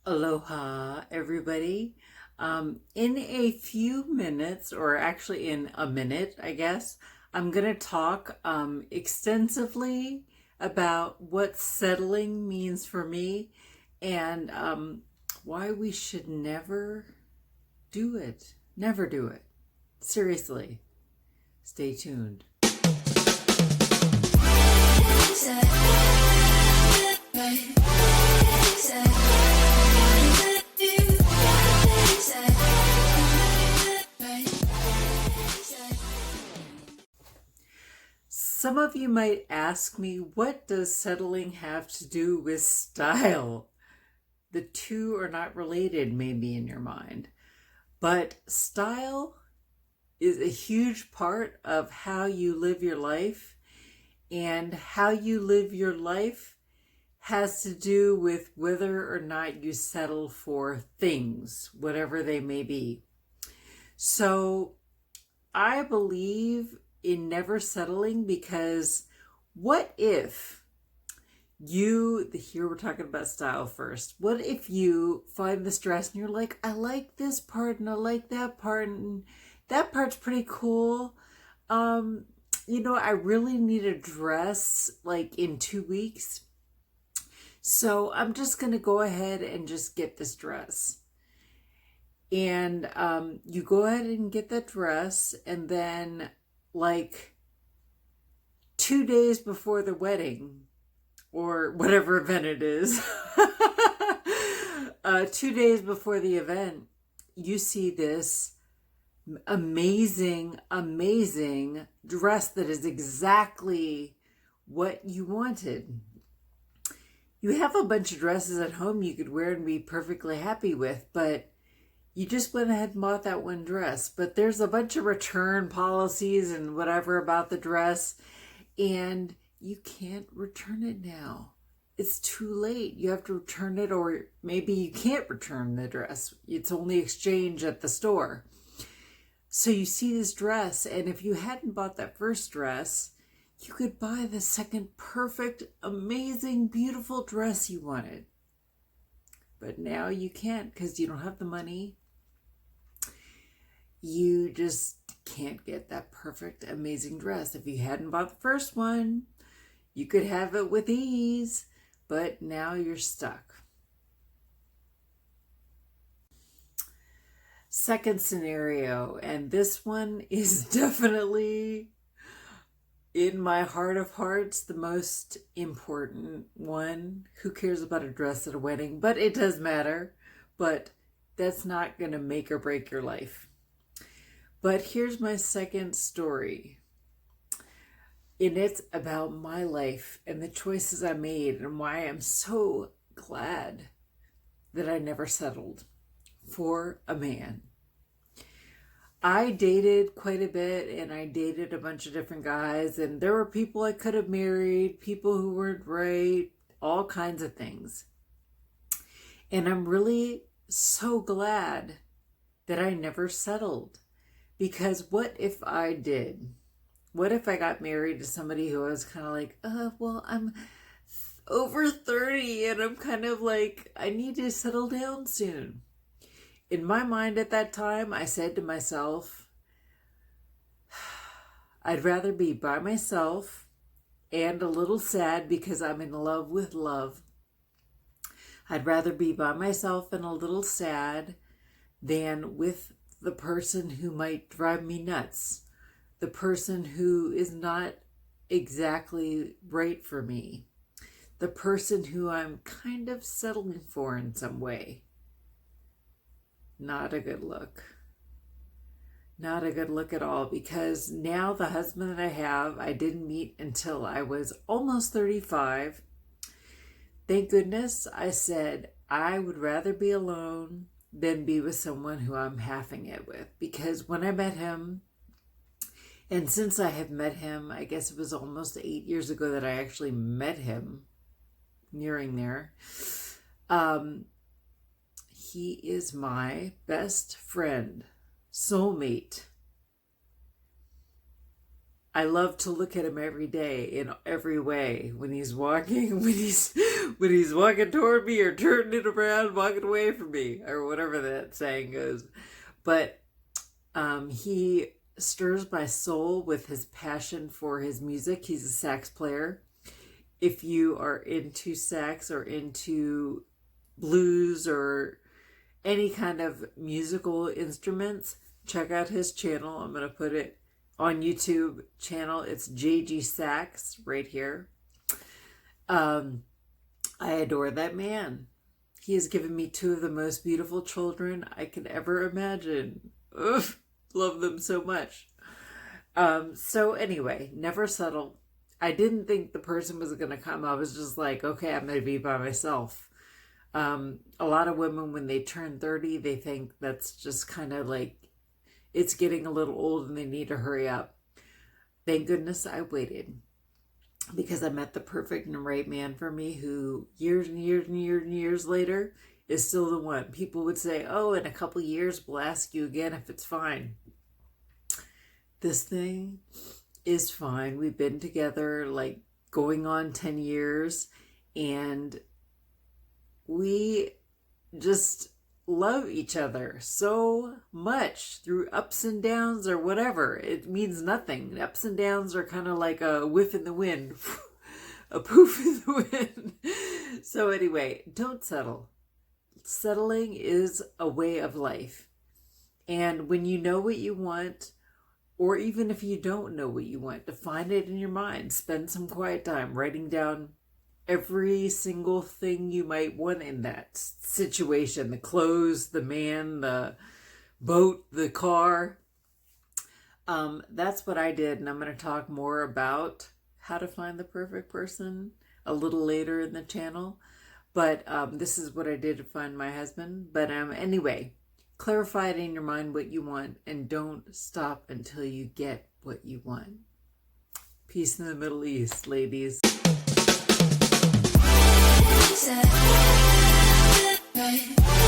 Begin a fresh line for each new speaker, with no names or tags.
Aloha, everybody. In a few minutes, or actually in a minute, I guess, I'm going to talk extensively about what settling means for me and why we should never do it. Never do it. Seriously. Stay tuned. Some of you might ask me, what does settling have to do with style? The two are not related, maybe in your mind. But style is a huge part of how you live your life, and how you live your life has to do with whether or not you settle for things, whatever they may be. So I believe in never settling, because what if here we're talking about style first. What if you find this dress and you're like, I like this part and I like that part and that part's pretty cool. I really need a dress like in 2 weeks. So I'm just going to go ahead and just get this dress. And you go ahead and get that dress, and then like 2 days before the wedding or whatever event it is, 2 days before the event, you see this amazing dress that is exactly what you wanted. You have a bunch of dresses at home you could wear and be perfectly happy with, but you just went ahead and bought that one dress. But there's a bunch of return policies and whatever about the dress, and you can't return it now. It's too late. You have to return it, or maybe you can't return the dress. It's only exchange at the store. So you see this dress, and if you hadn't bought that first dress, you could buy the second perfect, amazing, beautiful dress you wanted. But now you can't, because you don't have the money. You just can't get that perfect, amazing dress. If you hadn't bought the first one, you could have it with ease, but now you're stuck. Second scenario, and this one is definitely, in my heart of hearts, the most important one. Who cares about a dress at a wedding? But it does matter. But that's not going to make or break your life. But here's my second story. And it's about my life and the choices I made and why I'm so glad that I never settled for a man. I dated quite a bit, and I dated a bunch of different guys, and there were people I could have married, people who weren't right, all kinds of things. And I'm really so glad that I never settled, because what if I did? What if I got married to somebody who I was kind of like, well, I'm over 30 and I'm kind of like, I need to settle down soon. In my mind at that time, I said to myself, I'd rather be by myself and a little sad because I'm in love with love. I'd rather be by myself and a little sad than with the person who might drive me nuts, the person who is not exactly right for me, the person who I'm kind of settling for in some way. Not a good look. Not a good look at all, because now the husband that I have, I didn't meet until I was almost 35. Thank goodness I said I would rather be alone than be with someone who I'm halving it with. Because when I met him, and since I have met him, I guess it was almost 8 years ago that I actually met him, nearing there, he is my best friend, soulmate. I love to look at him every day in every way. When he's walking, when he's walking toward me or turning it around, walking away from me, or whatever that saying goes. But he stirs my soul with his passion for his music. He's a sax player. If you are into sax or into blues or any kind of musical instruments, check out his channel. I'm going to put it on YouTube channel. It's JG Sax right here. I adore that man. He has given me two of the most beautiful children I could ever imagine. Ugh, love them so much. So anyway, never settle. I didn't think the person was going to come. I was just like, okay, I'm going to be by myself. A lot of women, when they turn 30, they think that's just kind of like, it's getting a little old and they need to hurry up. Thank goodness I waited, because I met the perfect and right man for me, who years and years and years and years later is still the one. People would say, oh, in a couple years, we'll ask you again if it's fine. This thing is fine. We've been together like going on 10 years, and we just love each other so much through ups and downs or whatever. It means nothing. Ups and downs are kind of like a whiff in the wind, a poof in the wind. So anyway, don't settle. Settling is a way of life. And when you know what you want, or even if you don't know what you want, define it in your mind. Spend some quiet time writing down every single thing you might want in that situation. The clothes, the man, the boat, the car. That's what I did. And I'm going to talk more about how to find the perfect person a little later in the channel. But this is what I did to find my husband. But anyway, clarify it in your mind what you want, and don't stop until you get what you want. Peace in the Middle East, ladies. Right.